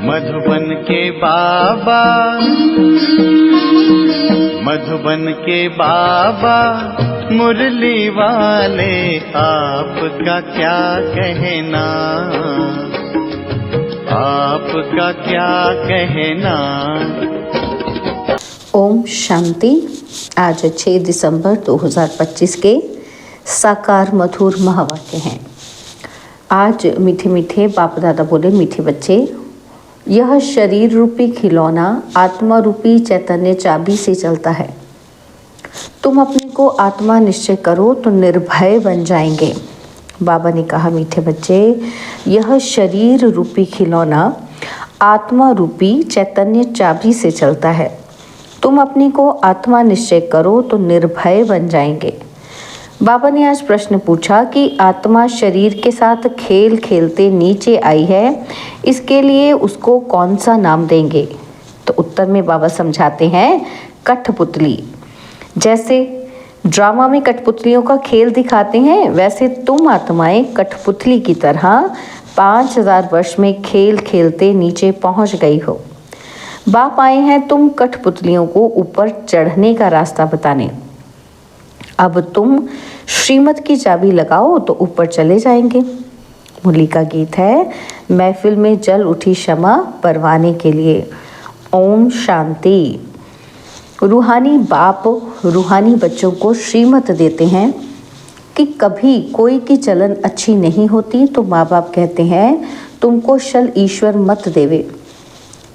मधुबन के बाबा, मधुबन के बाबा मुरली वाले, आपका क्या कहना, आपका क्या कहना। ओम शांति। आज 6 दिसंबर 2025 के साकार मधुर महावाक्य हैं। आज मीठे मीठे बाप दादा बोले, मीठे बच्चे, यह शरीर रूपी खिलौना आत्मा रूपी चैतन्य चाबी से चलता है। तुम अपने को आत्मा निश्चय करो तो निर्भय बन जाएंगे। बाबा ने कहा, मीठे बच्चे, यह शरीर रूपी खिलौना आत्मा रूपी चैतन्य चाबी से चलता है। तुम अपने को आत्मा निश्चय करो तो निर्भय बन जाएंगे। बाबा ने आज प्रश्न पूछा कि आत्मा शरीर के साथ खेल खेलते नीचे आई है, इसके लिए उसको कौन सा नाम देंगे? तो उत्तर में बाबा समझाते हैं, कठपुतली। जैसे ड्रामा में कठपुतलियों का खेल दिखाते हैं, वैसे तुम आत्माएं कठपुतली की तरह 5000 वर्ष में खेल खेलते नीचे पहुंच गई हो। बाप आए हैं तुम कठपुतलियों को ऊपर चढ़ने का रास्ता बताने। अब तुम श्रीमत की चाबी लगाओ तो ऊपर चले जाएंगे। मुरली का गीत है, महफिल में जल उठी क्षमा परवाने के लिए। ओम शांति। रूहानी बाप रूहानी बच्चों को श्रीमत देते हैं कि कभी कोई की चलन अच्छी नहीं होती तो माँ बाप कहते हैं तुमको शल ईश्वर मत देवे।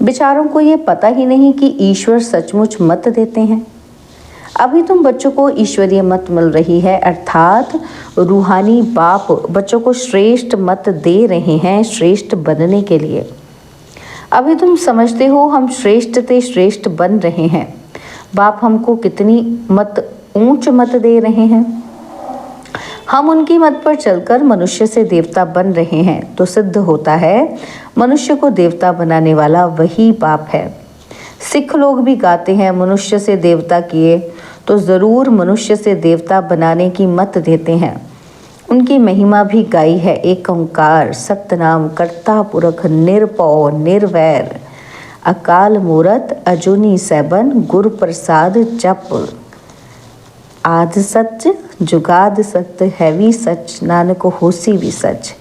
बेचारों को ये पता ही नहीं कि ईश्वर सचमुच मत देते हैं। अभी तुम बच्चों को ईश्वरीय मत मिल रही है, अर्थात रूहानी बाप बच्चों को श्रेष्ठ मत दे रहे हैं श्रेष्ठ बनने के लिए। अभी तुम समझते हो हम श्रेष्ठ ते श्रेष्ठ बन रहे हैं। बाप हमको कितनी ऊंच मत दे रहे हैं। हम उनकी मत पर चलकर मनुष्य से देवता बन रहे हैं, तो सिद्ध होता है मनुष्य को देवता बनाने वाला वही बाप है। सिख लोग भी गाते हैं, मनुष्य से देवता किए, तो ज़रूर मनुष्य से देवता बनाने की मत देते हैं। उनकी महिमा भी गाई है, एक ओंकार सतनाम करता पुरख निरपौ निर्वैर, अकाल मूरत अजूनी सैबन गुर प्रसाद जप। आद सच जुगाद सत्य हैवी सच, नानक होसी भी सच।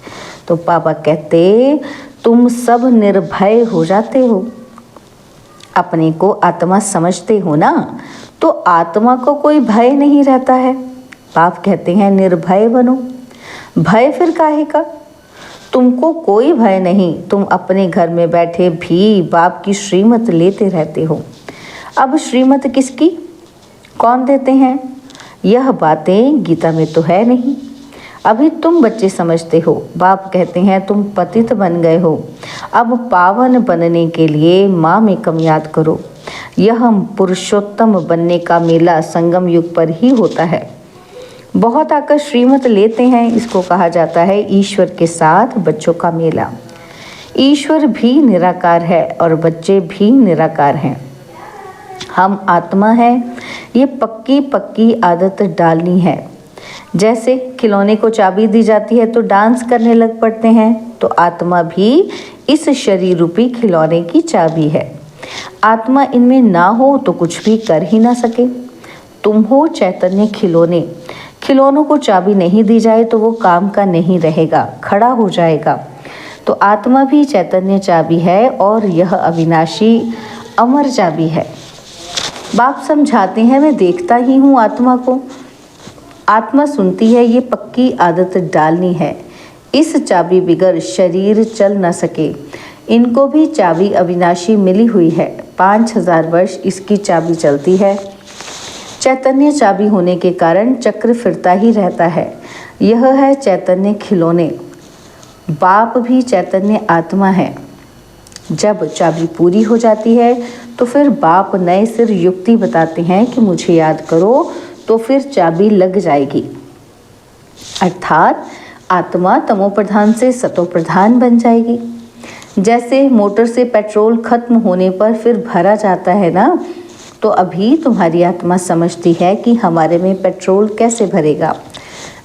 तो बाबा कहते तुम सब निर्भय हो जाते हो, अपने को आत्मा समझते हो ना, तो आत्मा को कोई भय नहीं रहता है। बाप कहते हैं निर्भय बनो। भय फिर काहे का? तुमको कोई भय नहीं, तुम अपने घर में बैठे भी बाप की श्रीमत लेते रहते हो। अब श्रीमत किसकी, कौन देते हैं? यह बातें गीता में तो है नहीं। अभी तुम बच्चे समझते हो। बाप कहते हैं तुम पतित बन गए हो, अब पावन बनने के लिए माँ में कम याद करो। यह पुरुषोत्तम बनने का मेला संगम युग पर ही होता है। बहुत आकर श्रीमत लेते हैं, इसको कहा जाता है ईश्वर के साथ बच्चों का मेला। ईश्वर भी निराकार है और बच्चे भी निराकार हैं। हम आत्मा हैं, ये पक्की पक्की आदत डालनी है। जैसे खिलौने को चाबी दी जाती है तो डांस करने लग पड़ते हैं, तो आत्मा भी इस शरीर रूपी खिलौने की चाबी है। आत्मा इनमें ना हो तो कुछ भी कर ही ना सके। तुम हो चैतन्य खिलौने, खिलौनों को चाबी नहीं दी जाए तो वो काम का नहीं रहेगा, खड़ा हो जाएगा। तो आत्मा भी चैतन्य चाबी है और यह अविनाशी अमर चाबी है। बाप समझाते हैं मैं देखता ही हूँ आत्मा को। आत्मा सुनती है, ये पक्की आदत डालनी है। इस चाबी बिगर शरीर चल न सके। इनको भी चाबी अविनाशी मिली हुई है, 5000 वर्ष इसकी चाबी चलती है। चैतन्य चाबी होने के कारण चक्र फिरता ही रहता है। यह है चैतन्य खिलौने। बाप भी चैतन्य आत्मा है। जब चाबी पूरी हो जाती है तो फिर बाप नए सिर युक्ति बताते हैं कि मुझे याद करो, तो फिर चाबी लग जाएगी। अर्थात आत्मा तमो प्रधान से सतो प्रधान बन जाएगी। जैसे मोटर से पेट्रोल खत्म होने पर फिर भरा जाता है ना, तो अभी तुम्हारी आत्मा समझती है कि हमारे में पेट्रोल कैसे भरेगा।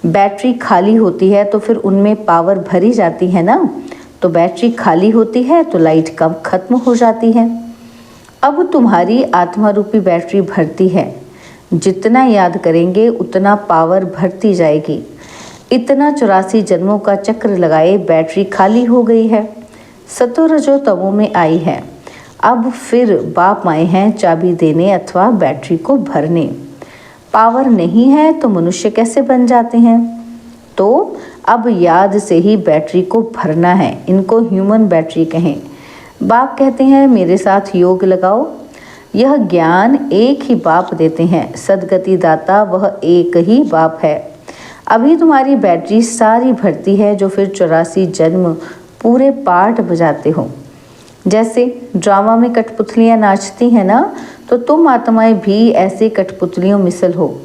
बैटरी खाली होती है तो फिर उनमें पावर भरी जाती है ना, तो तो बैटरी खाली होती है तो लाइट कब खत्म हो जाती है। अब तुम्हारी आत्मा रूपी बैटरी भरती है, जितना याद करेंगे उतना पावर भरती जाएगी। इतना 84 जन्मों का चक्र लगाए बैटरी खाली हो गई है, सतो रजो तमो में आई है। अब फिर बाप आए हैं चाबी देने अथवा बैटरी को भरने। पावर नहीं है तो मनुष्य कैसे बन जाते हैं? तो अब याद से ही बैटरी को भरना है। इनको ह्यूमन बैटरी कहें। बाप कहते हैं मेरे साथ योग लगाओ। यह ज्ञान एक ही बाप देते हैं। सदगति दाता वह एक ही बाप है। अभी तुम्हारी बैटरी सारी भरती है, जो फिर 84 जन्म पूरे पार्ट बजाते हो। जैसे ड्रामा में कठपुतलियाँ नाचती हैं ना, तो तुम आत्माएं भी ऐसे कठपुतलियों मिसल हो।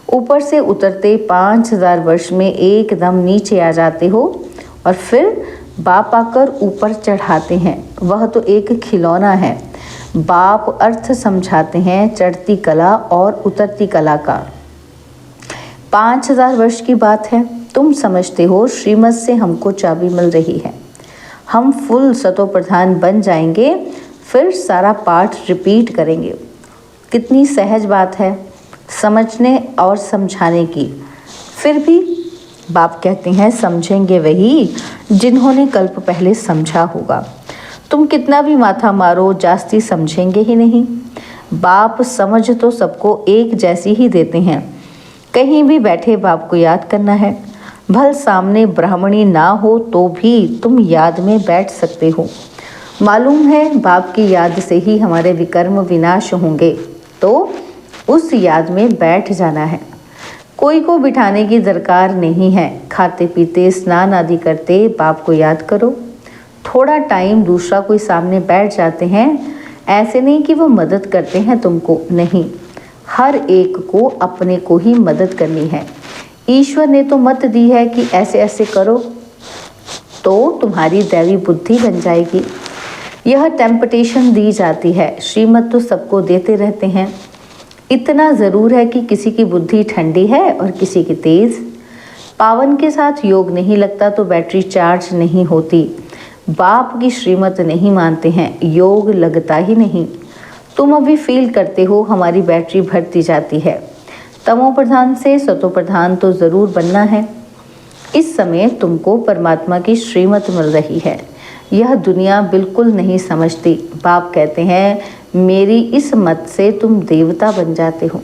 ऊपर से उतरते 5000 वर्ष में एकदम नीचे आ जाते हो और फिर बाप आकर ऊपर चढ़ाते हैं। वह तो एक खिलौना है। बाप अर्थ समझाते हैं चढ़ती कला और उतरती कला का। 5000 वर्ष की बात है। तुम समझते हो श्रीमत से हमको चाबी मिल रही है, हम फुल सतो प्रधान बन जाएंगे, फिर सारा पाठ रिपीट करेंगे। कितनी सहज बात है समझने और समझाने की। फिर भी बाप कहते हैं समझेंगे वही जिन्होंने कल्प पहले समझा होगा। तुम कितना भी माथा मारो जास्ती समझेंगे ही नहीं। बाप समझ तो सबको एक जैसी ही देते हैं। कहीं भी बैठे बाप को याद करना है। भल सामने ब्राह्मणी ना हो तो भी तुम याद में बैठ सकते हो। मालूम है बाप की याद से ही हमारे विकर्म विनाश होंगे, तो उस याद में बैठ जाना है। कोई को बिठाने की दरकार नहीं है। खाते पीते स्नान आदि करते बाप को याद करो। थोड़ा टाइम दूसरा कोई सामने बैठ जाते हैं, ऐसे नहीं कि वो मदद करते हैं तुमको, नहीं। हर एक को अपने को ही मदद करनी है। ईश्वर ने तो मत दी है कि ऐसे ऐसे करो, तो तुम्हारी दैवी बुद्धि बन जाएगी। यह टेम्पटेशन दी जाती है। श्रीमत तो सबको देते रहते हैं। इतना ज़रूर है कि किसी की बुद्धि ठंडी है और किसी की तेज़। पावन के साथ योग नहीं लगता तो बैटरी चार्ज नहीं होती। बाप की श्रीमत नहीं मानते हैं, योग लगता ही नहीं। तुम अभी फील करते हो हमारी बैटरी भरती जाती है। तमो प्रधान से सतो प्रधान तो ज़रूर बनना है। इस समय तुमको परमात्मा की श्रीमत मिल रही है। यह दुनिया बिल्कुल नहीं समझती। बाप कहते हैं मेरी इस मत से तुम देवता बन जाते हो।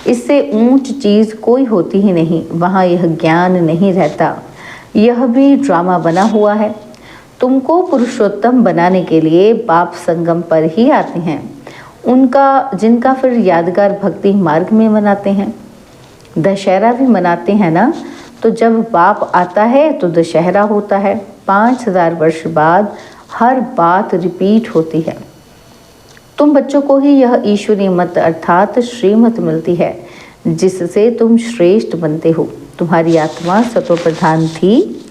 इससे ऊंच चीज़ कोई होती ही नहीं। वहाँ यह ज्ञान नहीं रहता। यह भी ड्रामा बना हुआ है। तुमको पुरुषोत्तम बनाने के लिए बाप संगम पर ही आते हैं। उनका जिनका फिर यादगार भक्ति मार्ग में मनाते हैं। दशहरा भी मनाते हैं ना, तो जब बाप आता है तो दशहरा होता है। 5000 वर्ष बाद हर बात रिपीट होती है। तुम बच्चों को ही यह ईश्वरीय मत अर्थात श्रीमत मिलती है, जिससे तुम श्रेष्ठ बनते हो। तुम्हारी आत्मा सतो प्रधान थी,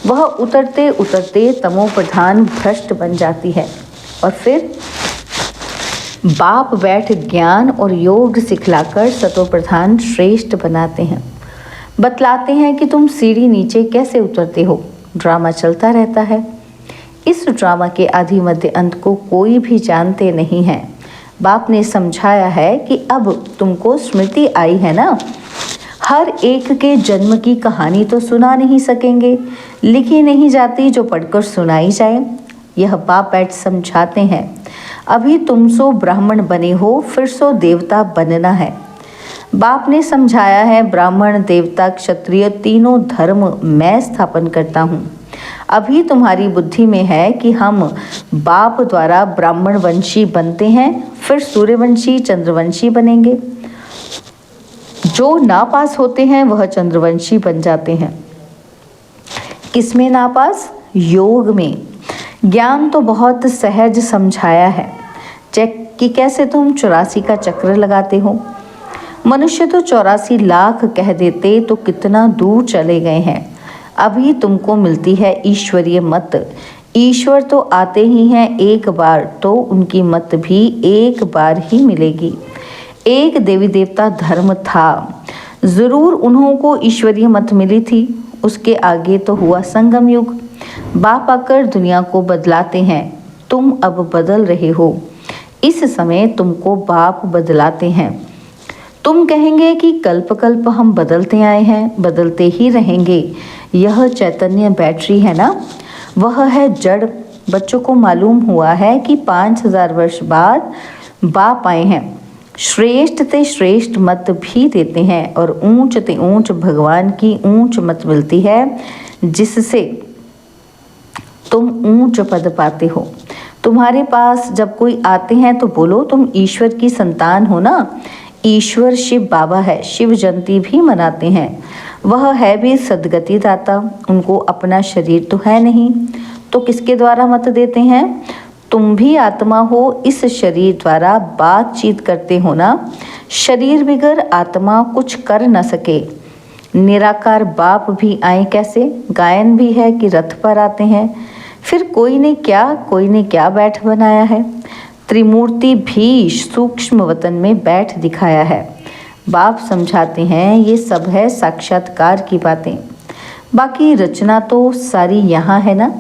वह उतरते उतरते तमो प्रधान भ्रष्ट बन जाती है और फिर बाप बैठ ज्ञान और योग सिखलाकर सतो प्रधान श्रेष्ठ बनाते हैं। बतलाते हैं कि तुम सीढ़ी नीचे कैसे उतरते हो। ड्रामा चलता रहता है। इस ड्रामा के आदि मध्य अंत को कोई भी जानते नहीं है। बाप ने समझाया है कि अब तुमको स्मृति आई है ना। हर एक के जन्म की कहानी तो सुना नहीं सकेंगे, लिखी नहीं जाती जो पढ़कर सुनाई जाए। यह बाप बैठ समझाते हैं। अभी तुम सो ब्राह्मण बने हो, फिर सो देवता बनना है। बाप ने समझाया है ब्राह्मण देवता क्षत्रिय तीनों धर्म मैं स्थापन करता हूँ। अभी तुम्हारी बुद्धि में है कि हम बाप द्वारा ब्राह्मण वंशी बनते हैं, फिर सूर्यवंशी चंद्रवंशी बनेंगे। जो नापास होते हैं वह चंद्रवंशी बन जाते हैं। किसमें नापास? योग में। ज्ञान तो बहुत सहज समझाया है कि कैसे तुम 84 का चक्र लगाते हो। मनुष्य तो 84 लाख कह देते तो कितना दूर चले गए हैं। अभी तुमको मिलती है ईश्वरीय मत। ईश्वर तो आते ही हैं एक बार, तो उनकी मत भी एक बार ही मिलेगी। एक देवी देवता धर्म था, ज़रूर उन्हों को ईश्वरीय मत मिली थी। उसके आगे तो हुआ संगम युग। बाप आकर दुनिया को बदलाते हैं। तुम अब बदल रहे हो। इस समय तुमको बाप बदलाते हैं। तुम कहेंगे कि कल्प कल्प हम बदलते आए हैं, बदलते ही रहेंगे। यह चैतन्य बैटरी है ना, वह है जड़। बच्चों को मालूम हुआ है कि 5000 वर्ष बाद बाप आए हैं। श्रेष्ठ ते श्रेष्ठ मत भी देते हैं और ऊंच ते ऊंच भगवान की ऊंच मत मिलती है, जिससे तुम ऊंच पद पाते हो। तुम्हारे पास जब कोई आते हैं तो बोलो तुम ईश्वर की संतान हो ना। ईश्वर शिव बाबा है, शिव जयंती भी मनाते हैं। वह है भी सदगति दाता, उनको अपना शरीर तो है नहीं, तो किसके द्वारा मत देते हैं? तुम भी आत्मा हो, इस शरीर द्वारा बातचीत करते हो ना। शरीर बिगर आत्मा कुछ कर न सके। निराकार बाप भी आए कैसे? गायन भी है कि रथ पर आते हैं। फिर कोई ने क्या बैठ बनाया है। त्रिमूर्ति भी सूक्ष्म वतन में बैठ दिखाया है। बाप समझाते हैं ये सब है साक्षात्कार की बातें, बाकी रचना तो सारी यहाँ है ना।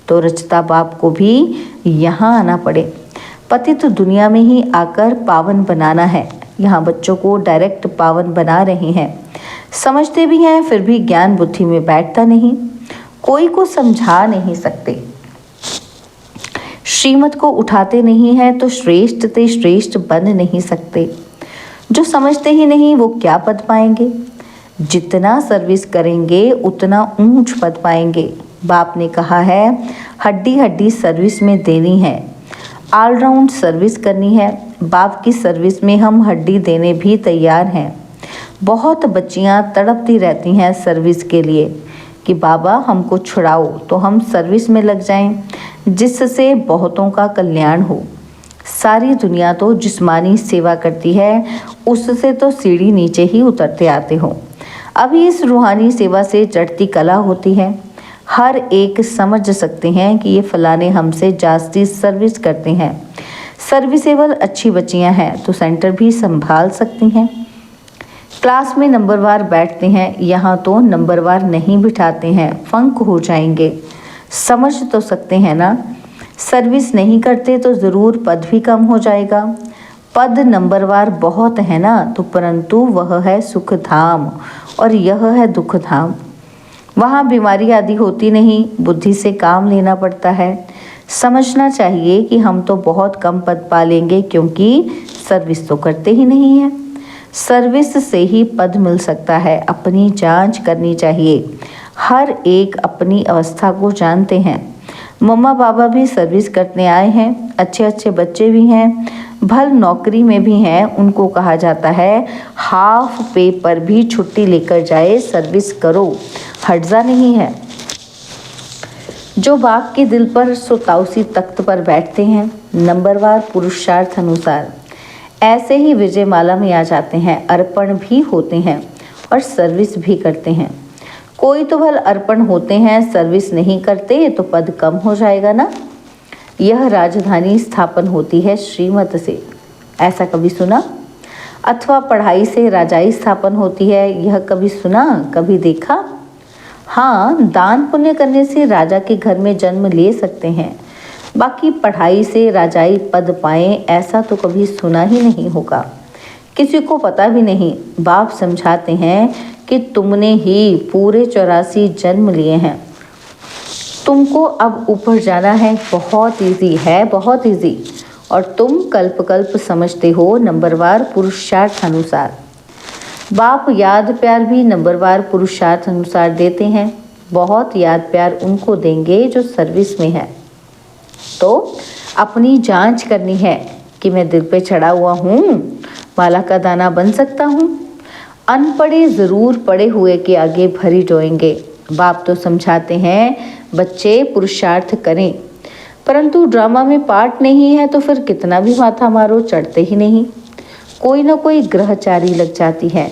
तो रचता बाप को भी यहाँ आना पड़े। पतित दुनिया में ही आकर पावन बनाना है। यहाँ बच्चों को डायरेक्ट पावन बना रहे हैं। समझते भी हैं, फिर भी ज्ञान बुद्धि में बैठता नहीं। कोई को समझा नहीं सकते। श्रीमत को उठाते नहीं हैं तो श्रेष्ठ ते श्रेष्ठ बन नहीं सकते। जो समझते ही नहीं वो क्या पद पाएंगे? जितना सर्विस करेंगे उतना ऊंच पद पाएंगे। बाप ने कहा है हड्डी हड्डी सर्विस में देनी है, ऑलराउंड सर्विस करनी है। बाप की सर्विस में हम हड्डी देने भी तैयार हैं। बहुत बच्चियां तड़पती रहती हैं सर्विस के लिए कि बाबा हमको छुड़ाओ, तो हम सर्विस में लग जाएं, जिससे बहुतों का कल्याण हो। सारी दुनिया तो जिस्मानी सेवा करती है, उससे तो सीढ़ी नीचे ही उतरते आते हो। अभी इस रूहानी सेवा से चढ़ती कला होती है। हर एक समझ सकते हैं कि ये फलाने हमसे जास्ती सर्विस करते हैं। सर्विसेबल अच्छी बच्चियां हैं तो सेंटर भी संभाल सकती हैं। क्लास में नंबरवार बैठते हैं, यहाँ तो नंबरवार नहीं बिठाते हैं, फंक हो जाएंगे। समझ तो सकते हैं ना। सर्विस नहीं करते तो ज़रूर पद भी कम हो जाएगा। पद नंबरवार बहुत है ना, तो परंतु वह है सुख धाम और यह है दुख धाम। वहाँ बीमारी आदि होती नहीं, बुद्धि से काम लेना पड़ता है। समझना चाहिए कि हम तो बहुत कम पद पा लेंगे, क्योंकि सर्विस तो करते ही नहीं हैं। सर्विस से ही पद मिल सकता है। अपनी जांच करनी चाहिए। हर एक अपनी अवस्था को जानते हैं। मम्मा पापा भी सर्विस करने आए हैं, अच्छे अच्छे बच्चे भी हैं, भल नौकरी में भी हैं। उनको कहा जाता है हाफ पे पर भी छुट्टी लेकर जाए, सर्विस करो, हर्जा नहीं है। जो बाप के दिल पर सुताउसी तख्त पर बैठते हैं, नंबरवार पुरुषार्थ अनुसार ऐसे ही विजयमाला में आ जाते हैं। अर्पण भी होते हैं और सर्विस भी करते हैं। कोई तो भल अर्पण होते हैं, सर्विस नहीं करते तो पद कम हो जाएगा ना। यह राजधानी स्थापन होती है श्रीमत से, ऐसा कभी सुना? अथवा पढ़ाई से राजाई स्थापन होती है, यह कभी सुना, कभी देखा? हाँ, दान पुण्य करने से राजा के घर में जन्म ले सकते हैं, बाकी पढ़ाई से राजाई पद पाएं ऐसा तो कभी सुना ही नहीं होगा। किसी को पता भी नहीं। बाप समझाते हैं कि तुमने ही पूरे 84 जन्म लिए हैं, तुमको अब ऊपर जाना है। बहुत इजी है, बहुत इजी। और तुम कल्प कल्प समझते हो नंबरवार पुरुषार्थ अनुसार। बाप याद प्यार भी नंबरवार पुरुषार्थ अनुसार देते हैं। बहुत याद प्यार उनको देंगे जो सर्विस में है। तो अपनी जांच करनी है कि मैं दिल पे चढ़ा हुआ हूँ, माला का दाना बन सकता हूँ। अनपढ़े ज़रूर पढ़े हुए के आगे भरी डोएंगे। बाप तो समझाते हैं बच्चे पुरुषार्थ करें, परंतु ड्रामा में पार्ट नहीं है तो फिर कितना भी माथा मारो चढ़ते ही नहीं। कोई ना कोई ग्रहचारी लग जाती है।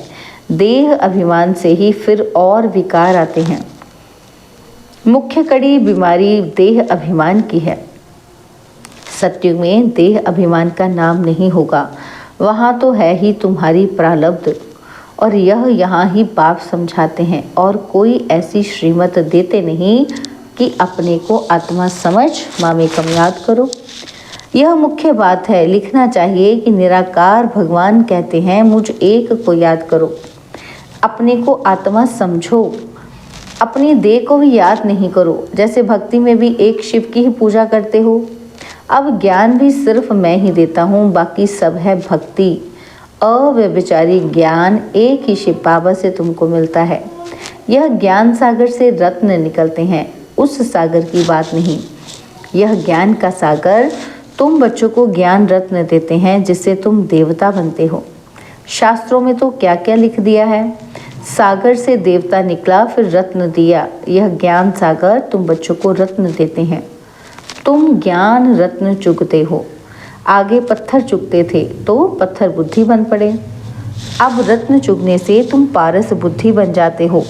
देह अभिमान से ही फिर और विकार आते हैं। मुख्य कड़ी बीमारी देह अभिमान की है। सत्युग में देह अभिमान का नाम नहीं होगा, वहाँ तो है ही तुम्हारी प्रारब्ध। और यह यहाँ ही बाप समझाते हैं और कोई ऐसी श्रीमत देते नहीं कि अपने को आत्मा समझ मामेकम याद करो। यह मुख्य बात है। लिखना चाहिए कि निराकार भगवान कहते हैं मुझ एक को याद करो। अपने को आत्मा समझो, अपनी देह को भी याद नहीं करो। जैसे भक्ति में भी एक शिव की ही पूजा करते हो। अब ज्ञान भी सिर्फ मैं ही देता हूँ, बाकी सब है भक्ति। अव्यभिचारी ज्ञान एक ही शिव बाबा से तुमको मिलता है। यह ज्ञान सागर से रत्न निकलते हैं, उस सागर की बात नहीं। यह ज्ञान का सागर तुम बच्चों को ज्ञान रत्न देते हैं, जिससे तुम देवता बनते हो। शास्त्रों में तो क्या क्या लिख दिया है। सागर से देवता निकला, फिर रत्न दिया। यह ज्ञान सागर तुम बच्चों को रत्न देते हैं। तुम ज्ञान रत्न चुगते हो। आगे पत्थर चुगते थे तो पत्थर बुद्धि बन पड़े। अब रत्न चुगने से तुम पारस बुद्धि बन जाते हो,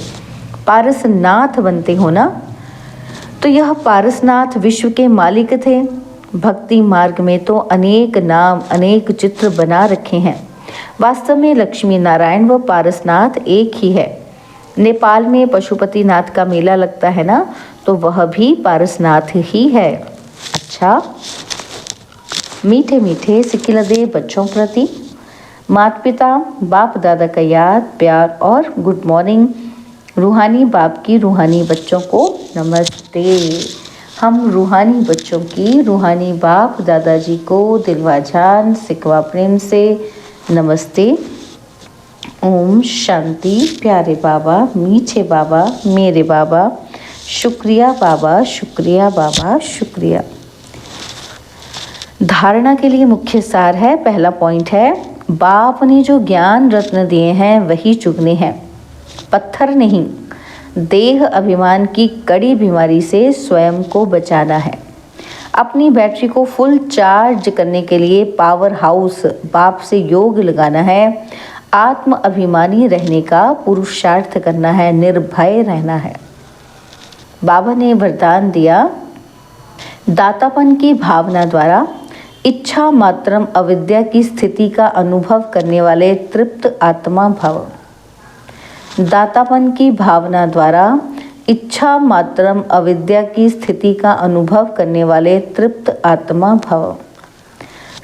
पारसनाथ बनते हो ना। तो यह पारसनाथ विश्व के मालिक थे। भक्ति मार्ग में तो अनेक नाम अनेक चित्र बना रखे हैं। वास्तव में लक्ष्मी नारायण व पारसनाथ एक ही है। नेपाल में पशुपतिनाथ का मेला लगता है ना, तो वह भी पारसनाथ ही है। अच्छा, मीठे मीठे सिकिलदे बच्चों प्रति माता पिता बाप दादा का याद प्यार और गुड मॉर्निंग। रूहानी बाप की रूहानी बच्चों को नमस्ते। हम रूहानी बच्चों की रूहानी बाप दादाजी को दिलवा जान सिकवा प्रेम से नमस्ते। ओम शांति। प्यारे बाबा, मीठे बाबा, मेरे बाबा, शुक्रिया बाबा, शुक्रिया बाबा, शुक्रिया। धारणा के लिए मुख्य सार है। पहला पॉइंट है, बाप ने जो ज्ञान रत्न दिए हैं वही चुगने हैं, पत्थर नहीं। देह अभिमान की कड़ी बीमारी से स्वयं को बचाना है। अपनी बैटरी को फुल चार्ज करने के लिए पावर हाउस बाप से योग लगाना है। आत्म अभिमानी रहने का पुरुषार्थ करना है, निर्भय रहना है। बाबा ने वरदान दिया, दातापन की भावना द्वारा इच्छा मात्रम अविद्या की स्थिति का अनुभव करने वाले तृप्त आत्मा भव। दातापन की भावना द्वारा इच्छा मात्रम अविद्या की स्थिति का अनुभव करने वाले तृप्त आत्मा भव।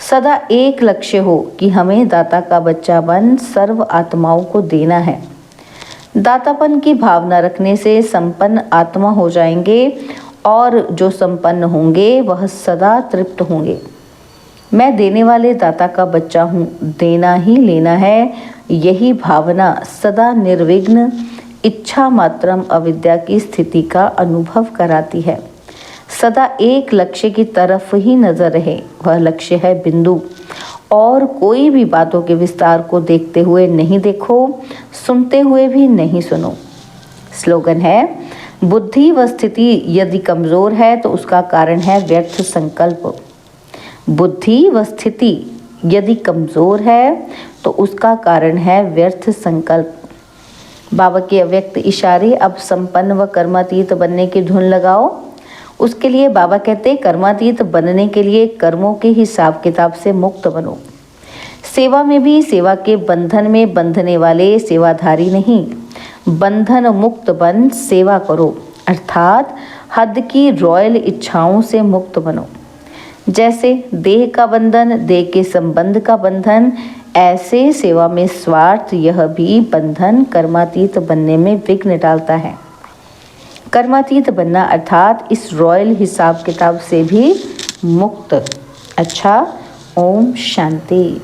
सदा एक लक्ष्य हो कि हमें दाता का बच्चा बन सर्व आत्माओं को देना है। दातापन की भावना रखने से संपन्न आत्मा हो जाएंगे और जो संपन्न होंगे वह सदा तृप्त होंगे। मैं देने वाले दाता का बच्चा हूँ, देना ही लेना है। यही भावना सदा निर्विघ्न इच्छा मात्रम अविद्या की स्थिति का अनुभव कराती है। सदा एक लक्ष्य की तरफ ही नजर रहे, वह लक्ष्य है बिंदु। और कोई भी बातों के विस्तार को देखते हुए नहीं देखो, सुनते हुए भी नहीं सुनो। स्लोगन है, बुद्धि व स्थिति यदि कमजोर है तो उसका कारण है व्यर्थ संकल्प। बुद्धि व स्थिति यदि कमजोर है तो उसका कारण है व्यर्थ संकल्प। बाबा के अव्यक्त इशारे, अब संपन्न व कर्मातीत बनने की धुन लगाओ। उसके लिए बाबा कहते, कर्मातीत बनने के लिए कर्मों के हिसाब किताब से मुक्त बनो। सेवा में भी सेवा के बंधन में बंधने वाले सेवाधारी नहीं, बंधन मुक्त बन सेवा करो, अर्थात हद की रॉयल इच्छाओं से मुक्त बनो। जैसे देह का बंधन, देह के संबंध का बंधन, ऐसे सेवा में स्वार्थ यह भी बंधन कर्मातीत बनने में विघ्न डालता है। कर्मातीत बनना अर्थात इस रॉयल हिसाब किताब से भी मुक्त। अच्छा, ओम शांति।